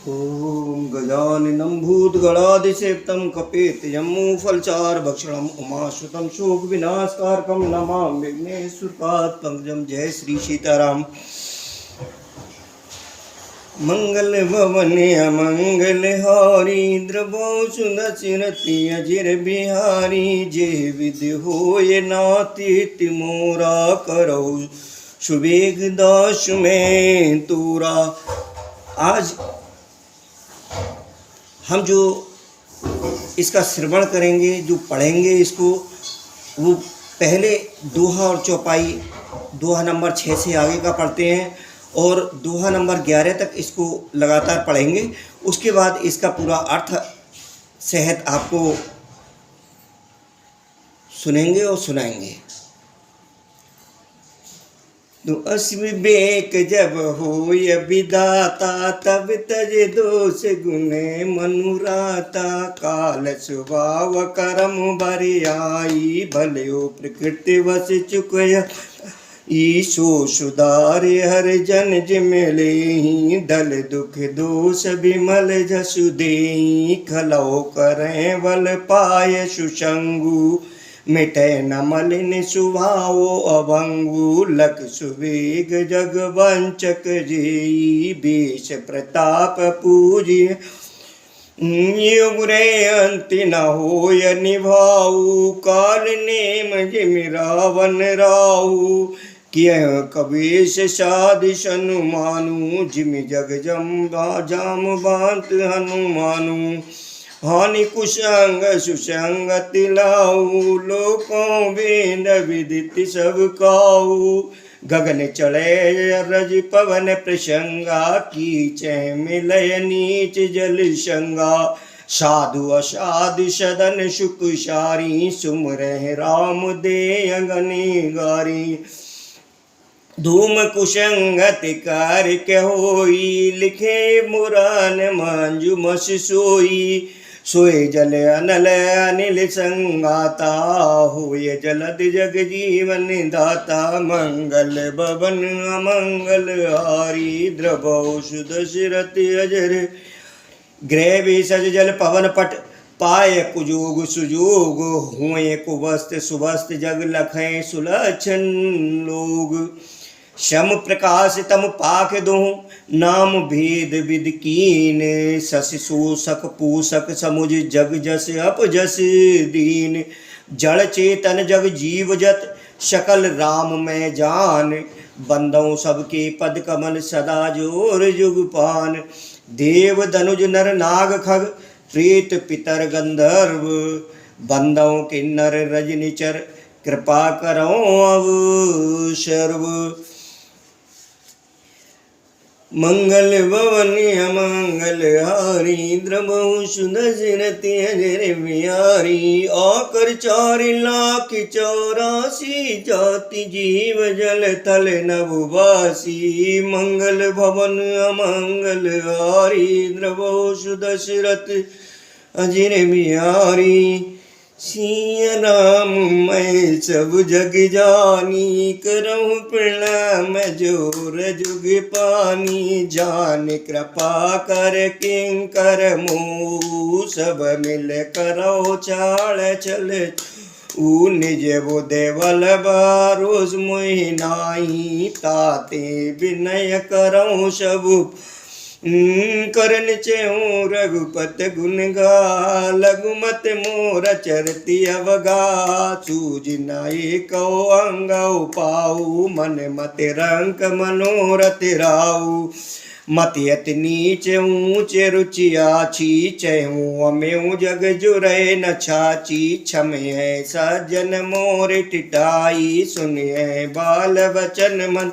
ॐ गजाननं भूतगणाधिसेवितं कपित्थजम्बूफलचारुभक्षणम् उमाश्रुतं शोकविनाशकारकं नमामि विघ्नेश्वरपादपङ्कजं। जय श्री सीताराम। मंगल भवन अमंगल हारी द्रवो सुदशिरति अजिर बिहारी। जे विधि होय नाति मोरा करो सुवेग दास में तूरा। आज हम जो इसका श्रवण करेंगे, जो पढ़ेंगे इसको, वो पहले दोहा और चौपाई, दोहा नंबर 6 से आगे का पढ़ते हैं और दोहा नंबर 11 तक इसको लगातार पढ़ेंगे। उसके बाद इसका पूरा अर्थ सहित आपको सुनेंगे और सुनाएंगे। तो विवेक जब होय विधाता, तब तज दोष गुणे मनुराता। काल स्वभाव कर्म बरियाई, भले प्रकृति वश चुकय ईशो सुधारे हर जन जिमले ही। दल दुख दोष विमल जसु देई, खलो करें बल पाय सुसंगु। मिटे न मलिन सुभावो अभंगु, लख सुवेग जग वंचक जेई। बेश प्रताप पूजिय युग रे अंति न होय निभाऊ। काल नेम जिम रावण राहु, किय कबीश साधिश हनुमानु। जिम जग जाम बांत हनुमानु, हानि कुसंग सुसंगति लाऊ। लोकों वेद विदित सब काऊ, गगन चढ़े रज पवन प्रसंगा। कीचै मिलय नीच जल संगा, साधु असाधु सदन सुख सारी। सुमरहि राम दे अगनि गारी, धूम कुसंगति कार्य होई। लिखे मुरान मांजु मस सोई, सोए जल अनल अनिल संगाता। होय जलद जग जीवन दाता, मंगल भवन अमंगल हारी। द्रवो सुदशरथि अजर, गृह विसज जल पवन पट। पाय कुजोग सुजोग, हुए कुवस्त सुवस्त। जग लखें सुलक्षण लोग, शम प्रकाश तम पाख दोहु। नाम भेद विद कीन, शशि शोषक पोषक समुझ। जग जस अपजस दीन, जड़ चेतन जग जीव जत। सकल राम में जान, बंदों सबके पद कमल। सदा जोर जुग पान, देव धनुज नर नाग खग। प्रेत पितर गंधर्व, बंदों के नर रजनिचर। कृपा करो अब सर्व, मंगल भवन अमंगल हारी। द्रवहु सुदशरथि अजर बिहारी। आकर 4 लाख 84 जाति जीव जल थल नभवासी। मंगल भवन अमंगल हारी, द्रवहु सुदशरथि अजर बिहारी। सिया राम मैं सब जग जानी, करहु प्रणाम जोर जुग पानी। जान कृपा कर किंकर मोह, सब मिल करो चाल चल। ऊ निज बुद्धि बल बारोस मोहि नाई, ताते विनय करहु सब। करन चेहु रघुपत गुण गा, लघुमत मोर चरति अवगा। सूझ नाई को अंगौ पाऊ, मन मत रंक मनोरथ राऊ। मति अति नीच ऊंच रुचि आछी, चहु अमेउ जग जुरै न छाची। क्षमय सज्जन मोर टिटाई, सुनिय बाल वचन मन।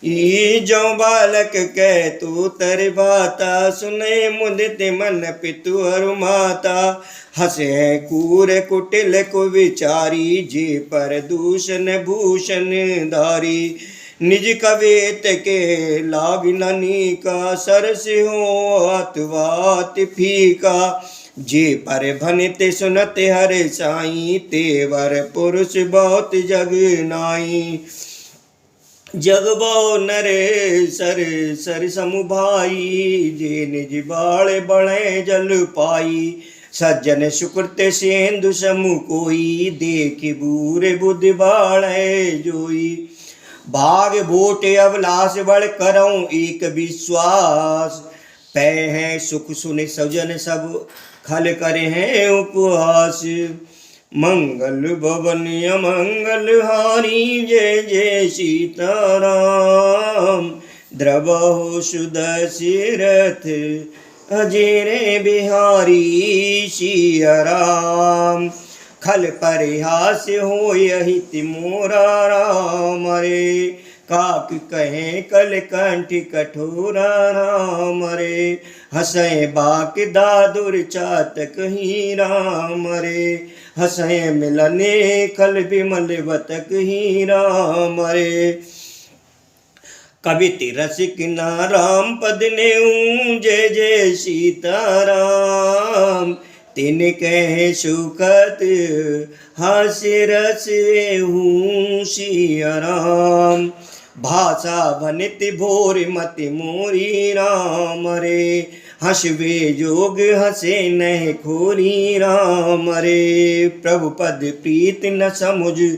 ई जो बालक कह तू तर बाता, सुने मुदित मन पितु अरु माता। हसे कूर कुटिल को विचारी, जे पर दूषण भूषण धारी। निज कवेत के लाग ननी का, सरस हो अतवात फीका। जे पर भनित सुनत हर साई, तेवर पुरुष बहुत जग नाई। जगबो नरे सर सर समुभाई, जे निज बाल बड़े जल पाई। सज्जन सुकृत सेंधु समु कोई, देख बूरे बुद्धि बाड़े जोई। भाग भोटे अवलास बड़ करऊं एक विश्वास, पै है सुख सुने सजन सब, खल करे हैं उपवास। मंगल भवन अमंगल हारी, जय जय सीताराम। द्रवहु सुदशरथ अजेरे बिहारी, सिया राम। खल परिहास हो यही तिमोरा राम रे, काक कहें कल कंठ कठोरा राम रे। हंसे बाक दादुर चातक ही राम रे, हंसे मिलने खल बिमल बतक ही राम रे। कवि रसिक ना राम पद ने, जय जय सीताराम। तिन कह सुखत हास्य रस हूँ, सिया राम। भाषा भनित भोर मति मोरी राम रे, हंसवे जोग हंसे नह खोरी राम रे। प्रभु पद प्रीत न समुझ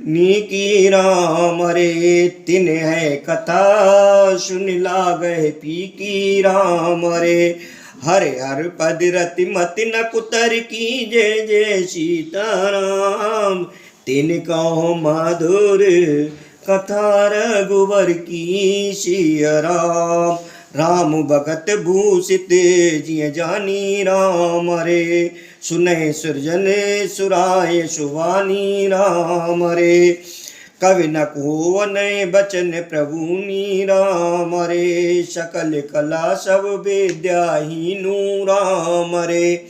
नीकी राम रे, तिन है कथा सुन लागह पीकी राम रे। हर हर पद रति मति न कुतर की, जय जय सीताराम। तिन कहो माधुर कथा रघुवर की, सिया राम। राम भगत भूषित जिय जानी राम रे, सुनय सुरजन सुराय सुवानी राम रे। कवि न को नय बचन प्रभुनी राम रे, सकल कला सब विद्या हीनु राम रे।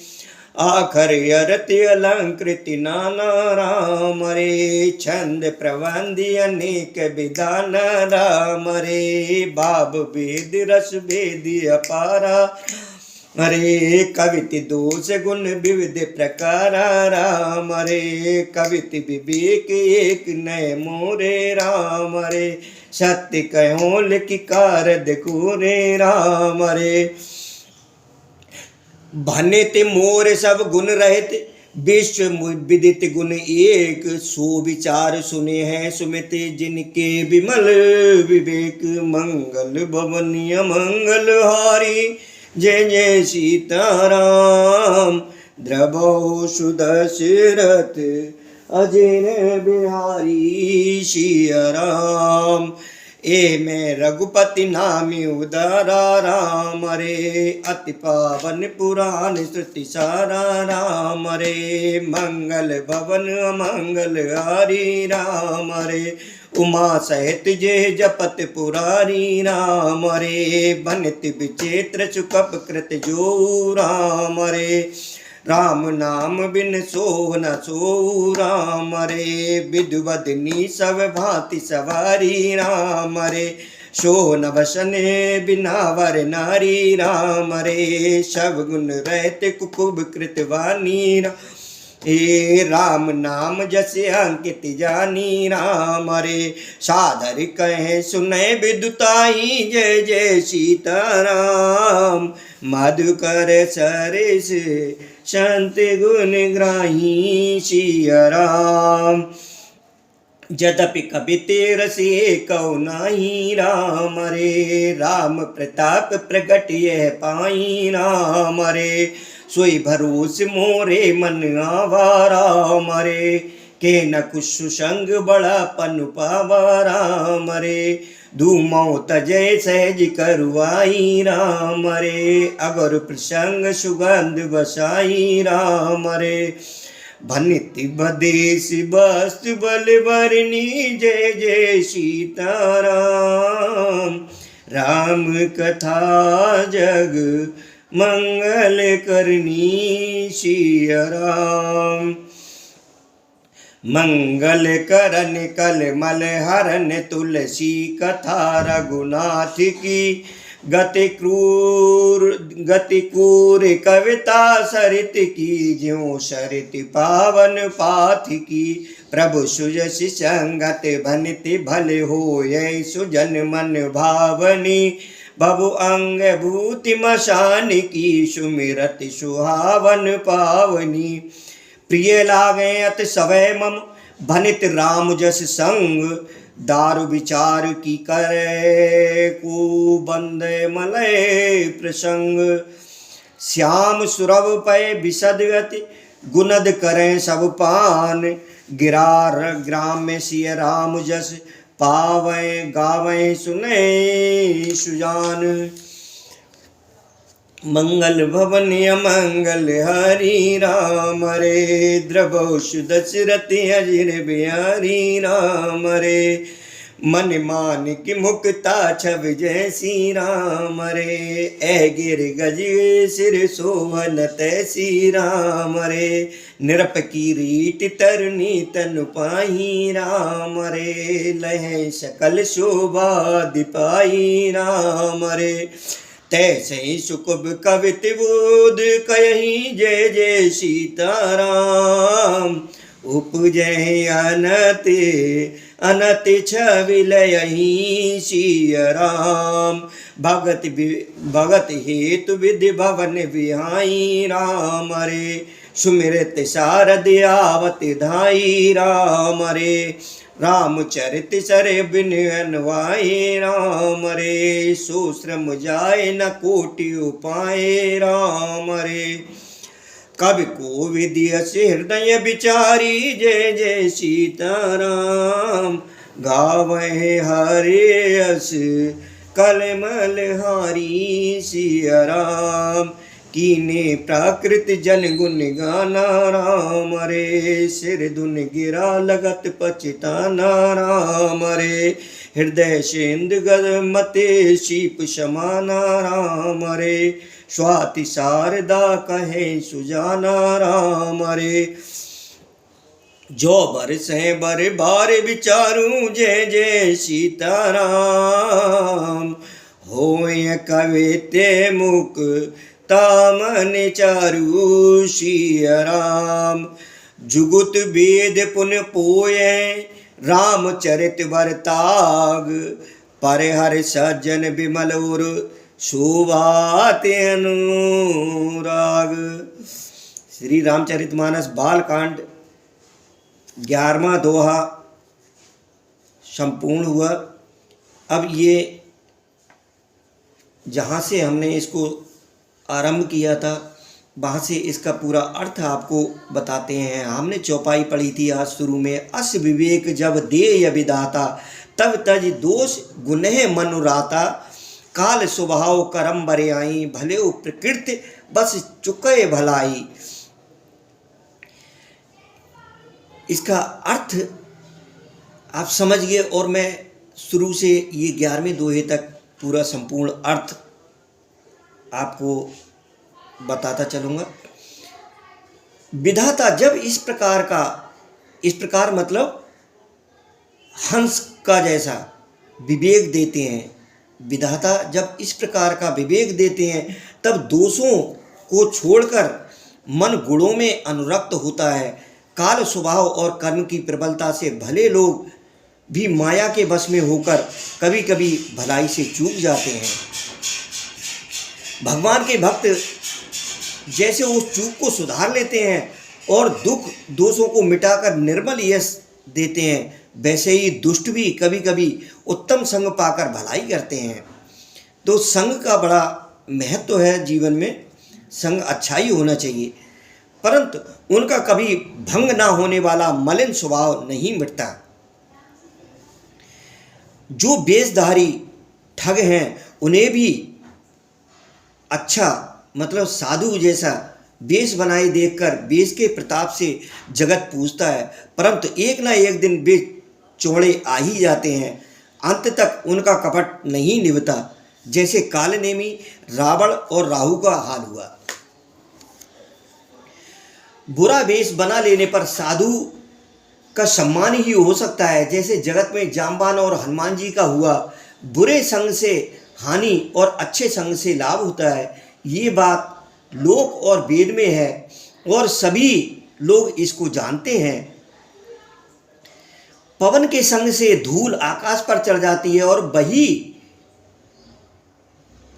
आखर अरति अलंकृत नाना राम रे, छंद प्रबंध अनेक विधान राम रे। भाव वेद रस वेद अपारा रे, कविति दोष गुण विविध प्रकार राम रे। कविति विवेक एक नय मोरे राम रे, सत्य कहो लिखि कारद कोरे राम रे। भनित मोर सब गुण रहित, विश्व विदित गुण एक। सो विचार सुने हैं सुमित, जिनके विमल विवेक। मंगल भवन अमंगल हारी, जय जय सीताराम। द्रवहु सुदशरथ अजेर बिहारी, सिया राम। ए मैं रघुपति नामी उदारा राम रे, अति पावन पुराण श्रुति सारा राम रे। मंगल भवन अमंगल हारी राम रे, उमा सहित जे जपत पुरारी राम रे। बनित विचित्र सुकप कृत जो राम रे, राम नाम बिन सोह न सो राम रे। विधुवदनी सब भांति सवारी राम रे, सो न बसने बिना वर नारी राम रे। सब गुण रहते कुकुब कृतवानी राम, हे राम नाम जसे अंकित जानी राम रे। सादर कहे सुने विदुताई, जय जय सीताराम। मधुकर सरिस संत गुण ग्राही, सिया राम। यद्यपि कविते रसिए कौ नाही राम रे, राम प्रताप प्रगट यह पाई राम रे। सोई भरोस मोरे मन आवा राम रे, के न कुछ संग बड़ा पनु पावा राम रे। धूमो तजय सहज करुआई राम रे, अगर प्रसंग सुगंध बसाई राम रे। भनित बदेश वस्तु बल बरनी, जय जय सीताराम। राम कथा जग मंगल करनी, सिया राम। मंगल करन कल मल हरन, तुलसी कथा रघुनाथ की। गति क्रूर कविता सरित की, ज्यों सरित पावन पाथ की। प्रभु सुजस संगत भनिति भले होय, सुजन मन भावनी। बबु अंग भूति मशान की, सुमिरत सुहावन पावनी। प्रिय लागे अति सवै मम, भनित राम जस संग। दारु विचार की करे, को बंदे मलय प्रसंग। श्याम सुरभ पय विशदगति, गुनद करें सब पान। गिरार ग्राम में सिय राम जस, पावें गावें सुने सुजान। मंगल भवन अमंगल हरि राम रे, द्रवौ सुदशरथ अजिर बिहारी राम रे। मन मान की मुक्ता छब जय श्री राम रे, ए गिर गज सिर सोहन तैसी राम रे। निरप की रीट तरनी तन पाही राम रे, लह सकल शोभा दिपाई राम रे। तैसे सुकुब कवित बोध कहीं, जय जय सीताराम। उपजय अनति अनति छविलयहि सिय राम। भगत हेतु विधि भवन बिहाई राम रे, सुमिरत शारद आवत धाई राम रे। रामचरित सरे बिन अनवाए राम रे, सो श्रम जाए न कोटि उपाय राम रे। कवि को विदियस हृदय विचारी, जय जय सीताराम। गावे हरे यस कलमल हारी सिय राम। कीने प्राकृत जन गुण गाना राम रे, सिर धुन गिरा लगत पछताना राम रे। हृदय सेंद गद मते शीप समाना राम रे, स्वाति शारदा कहे सुजाना राम रे। जो बरसे बर बार विचारूं, जय जय सीताराम। होय कविते मुख तामन चारु सिय राम। जुगुत वेद पुन पोये, रामचरित बरताग। पर हर सज्जन विमल उर, शोभात अनुराग। श्री रामचरितमानस बालकांड 11वां दोहा संपूर्ण हुआ। अब ये जहाँ से हमने इसको आरंभ किया था, वहाँ से इसका पूरा अर्थ आपको बताते हैं। हमने चौपाई पढ़ी थी आज शुरू में। अस विवेक जब देय विधाता, तब तज दोष गुनह मनुराता। काल स्वभाव करम बरे आई, भले प्रकृति बस चुके भलाई। इसका अर्थ आप समझ गए, और मैं शुरू से ये 11वें दोहे तक पूरा संपूर्ण अर्थ आपको बताता चलूँगा। विधाता जब इस प्रकार मतलब हंस का जैसा विवेक देते हैं, विधाता जब इस प्रकार का विवेक देते हैं, तब दोषों को छोड़कर मन गुणों में अनुरक्त होता है। काल स्वभाव और कर्म की प्रबलता से भले लोग भी माया के वश में होकर कभी कभी भलाई से चूक जाते हैं। भगवान के भक्त जैसे उस चूक को सुधार लेते हैं और दुख दोषों को मिटाकर निर्मल यश देते हैं, वैसे ही दुष्ट भी कभी कभी उत्तम संग पाकर भलाई करते हैं। तो संग का बड़ा महत्व है जीवन में। संग अच्छा ही होना चाहिए, परंतु उनका कभी भंग ना होने वाला मलिन स्वभाव नहीं मिटता। जो वेशधारी ठग हैं उन्हें भी अच्छा मतलब साधु जैसा वेश बनाए देखकर वेश के प्रताप से जगत पूजता है, परंतु एक ना एक दिन वे चौड़े आ ही जाते हैं। अंत तक उनका कपट नहीं निभता, जैसे कालनेमी रावण और राहु का हाल हुआ। बुरा वेश बना लेने पर साधु का सम्मान ही हो सकता है, जैसे जगत में जाम्बान और हनुमान जी का हुआ। बुरे संग से हानि और अच्छे संग से लाभ होता है। ये बात लोक और वेद में है और सभी लोग इसको जानते हैं। पवन के संग से धूल आकाश पर चढ़ जाती है और वही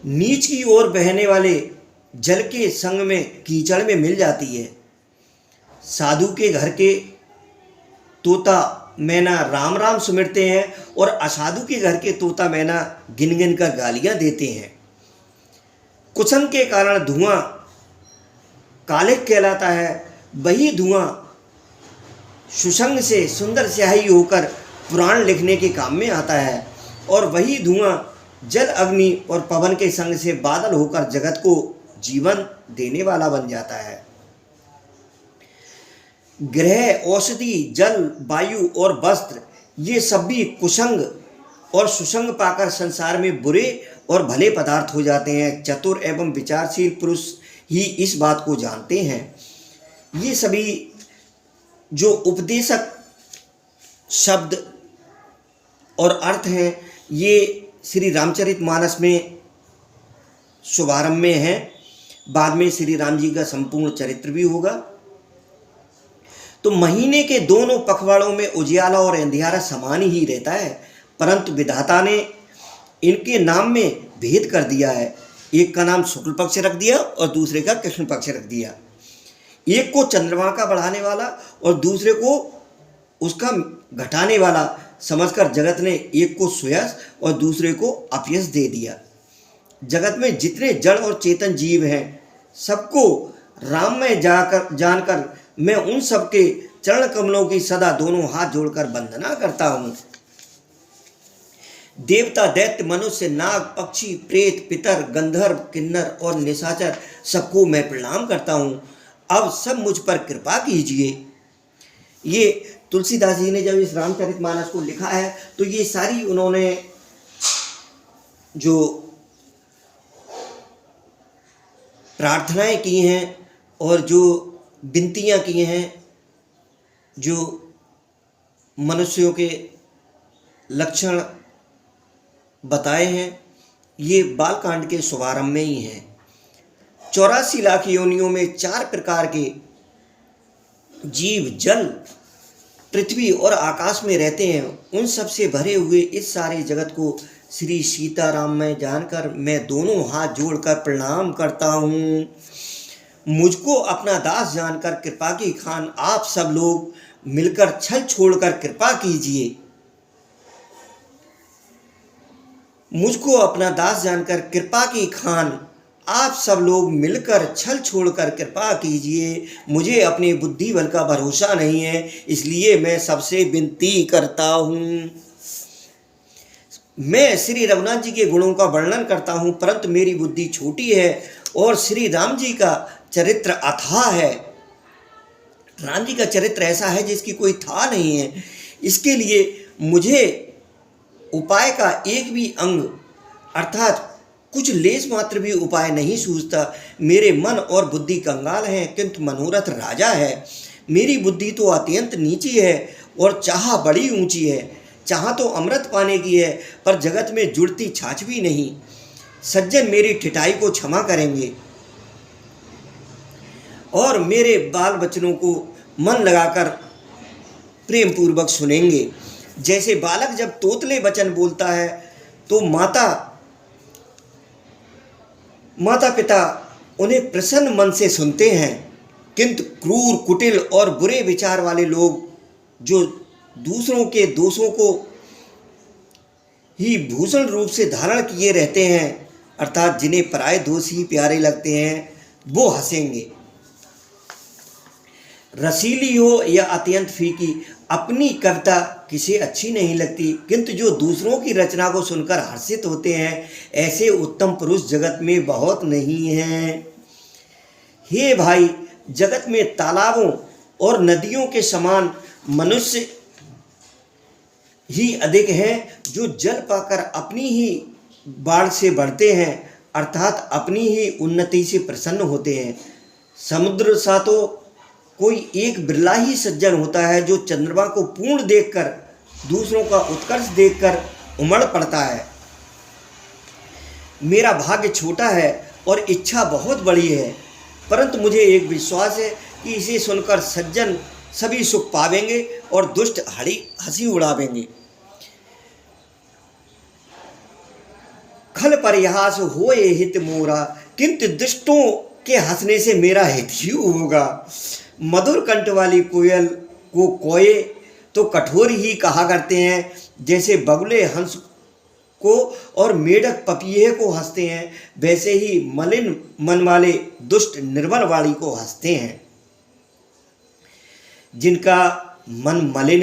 नीच की ओर बहने वाले जल के संग में कीचड़ में मिल जाती है। साधु के घर के तोता मैना राम राम सुमिरते हैं और असाधु के घर के तोता मैना गिन गिन कर गालियां देते हैं। कुसंग के कारण धुआं कालिक कहलाता है, वही धुआं सुसंग से सुंदर स्याही होकर पुराण लिखने के काम में आता है और वही धुआं जल अग्नि और पवन के संग से बादल होकर जगत को जीवन देने वाला बन जाता है। ग्रह, औषधि, जल, वायु और वस्त्र ये सब भी कुसंग और सुसंग पाकर संसार में बुरे और भले पदार्थ हो जाते हैं। चतुर एवं विचारशील पुरुष ही इस बात को जानते हैं। ये सभी जो उपदेशक शब्द और अर्थ हैं ये श्री रामचरितमानस में शुभारंभ में है। बाद में श्री राम जी का संपूर्ण चरित्र भी होगा। तो महीने के दोनों पखवाड़ों में उजियाला और अंधियारा समान ही रहता है, परंतु विधाता ने इनके नाम में भेद कर दिया है। एक का नाम शुक्ल पक्ष रख दिया और दूसरे का कृष्ण पक्ष रख दिया। एक को चंद्रमा का बढ़ाने वाला और दूसरे को उसका घटाने वाला समझकर जगत ने एक को सुयश और दूसरे को अपयश दे दिया। जगत में जितने जड़ और चेतन जीव हैं सबको राम में जानकर मैं उन सबके चरण कमलों की सदा दोनों हाथ जोड़कर वंदना करता हूँ। देवता, दैत्य, मनुष्य, नाग, पक्षी, प्रेत, पितर, गंधर्व, किन्नर और निशाचर सबको मैं प्रणाम करता हूँ। अब सब मुझ पर कृपा कीजिए। ये तुलसीदास जी ने जब इस रामचरितमानस को लिखा है तो ये सारी उन्होंने जो प्रार्थनाएं की हैं और जो विनतियां की हैं, जो मनुष्यों के लक्षण बताए हैं, ये बालकांड के शुभारंभ में ही हैं। 84 लाख योनियों में 4 प्रकार के जीव जल, पृथ्वी और आकाश में रहते हैं। उन सब से भरे हुए इस सारे जगत को श्री सीताराम में जानकर मैं दोनों हाथ जोड़कर प्रणाम करता हूँ। मुझको अपना दास जानकर कृपा की खान आप सब लोग मिलकर छल छोड़कर कृपा कीजिए। मुझको अपना दास जानकर कृपा की खान आप सब लोग मिलकर छल छोड़कर कृपा कीजिए। मुझे अपनी बुद्धि बल का भरोसा नहीं है, इसलिए मैं सबसे विनती करता हूँ। मैं श्री रघुनाथ जी के गुणों का वर्णन करता हूँ, परंतु मेरी बुद्धि छोटी है और श्री राम जी का चरित्र अथाह है। राम जी का चरित्र ऐसा है जिसकी कोई था नहीं है। इसके लिए मुझे उपाय का एक भी अंग अर्थात कुछ लेस मात्र भी उपाय नहीं सूझता। मेरे मन और बुद्धि कंगाल हैं, किंतु मनोरथ राजा है। मेरी बुद्धि तो अत्यंत नीची है और चाह बड़ी ऊंची है। चाह तो अमृत पाने की है, पर जगत में जुड़ती छाछ भी नहीं। सज्जन मेरी ठिठाई को क्षमा करेंगे और मेरे बाल बच्चों को मन लगाकर प्रेम पूर्वक सुनेंगे। जैसे बालक जब तोतले वचन बोलता है तो माता पिता उन्हें प्रसन्न मन से सुनते हैं, किंतु क्रूर, कुटिल और बुरे विचार वाले लोग जो दूसरों के दोषों को ही भूषण रूप से धारण किए रहते हैं, अर्थात जिन्हें पराये दोष ही प्यारे लगते हैं, वो हंसेंगे। रसीली हो या अत्यंत फीकी, अपनी कविता किसे अच्छी नहीं लगती, किंतु जो दूसरों की रचना को सुनकर हर्षित होते हैं, ऐसे उत्तम पुरुष जगत में बहुत नहीं हैं। हे भाई, जगत में तालाबों और नदियों के समान मनुष्य ही अधिक हैं जो जल पाकर अपनी ही बाढ़ से बढ़ते हैं, अर्थात अपनी ही उन्नति से प्रसन्न होते हैं। समुद्र सा तो कोई एक बिरला ही सज्जन होता है जो चंद्रमा को पूर्ण देखकर दूसरों का उत्कर्ष देखकर उमड़ पड़ता है। मेरा भाग्य छोटा है और इच्छा बहुत बड़ी है, परंतु मुझे एक विश्वास है कि इसे सुनकर सज्जन सभी सुख पावेंगे और दुष्ट हंसी उड़ावेंगे। खल परिहास होए हित मोरा, किंतु दुष्टों के हंसने से मेरा हित ही होगा। मधुर कंठ वाली कोयल को कोये तो कठोर ही कहा करते हैं, जैसे बगुले हंस को और मेढक पपीहे को हंसते हैं, वैसे ही मलिन मन वाले दुष्ट निर्बल वाणी को हंसते हैं। जिनका मन मलिन है